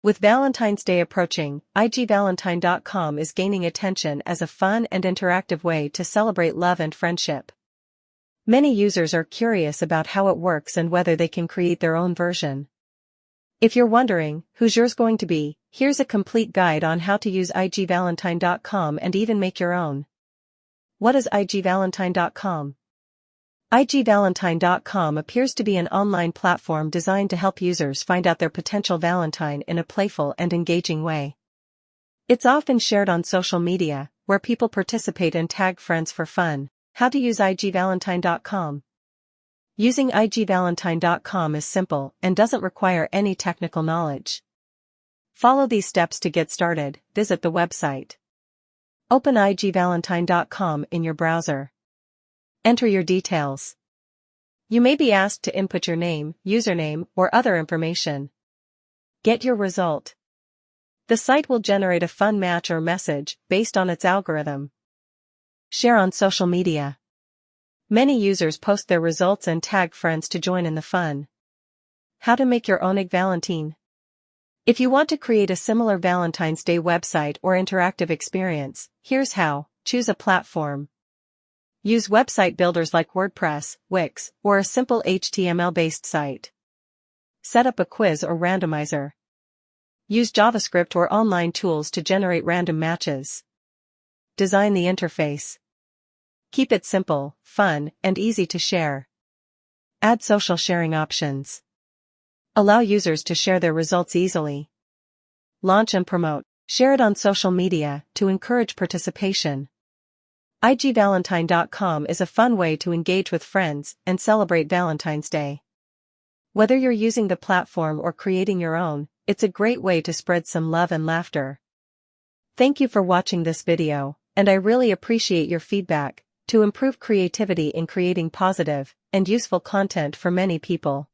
With Valentine's Day approaching, IGValentine.com is gaining attention as a fun and interactive way to celebrate love and friendship. Many users are curious about how it works and whether they can create their own version. If you're wondering who's yours going to be, here's a complete guide on how to use IGValentine.com and even make your own. What is IGValentine.com? IGValentine.com appears to be an online platform designed to help users find out their potential Valentine in a playful and engaging way. It's often shared on social media, where people participate and tag friends for fun. How to use IGValentine.com? Using IGValentine.com is simple and doesn't require any technical knowledge. Follow these steps to get started. Visit the website. Open IGValentine.com in your browser. Enter your details. You may be asked to input your name, username, or other information. Get your result. The site will generate a fun match or message based on its algorithm. Share on social media. Many users post their results and tag friends to join in the fun. How to make your own IGValentine? If you want to create a similar Valentine's Day website or interactive experience, here's how. Choose a platform. Use website builders like WordPress, Wix, or a simple HTML-based site. Set up a quiz or randomizer. Use JavaScript or online tools to generate random matches. Design the interface. Keep it simple, fun, and easy to share. Add social sharing options. Allow users to share their results easily. Launch and promote. Share it on social media to encourage participation. IGValentine.com is a fun way to engage with friends and celebrate Valentine's Day. Whether you're using the platform or creating your own, it's a great way to spread some love and laughter. Thank you for watching this video, and I really appreciate your feedback to improve creativity in creating positive and useful content for many people.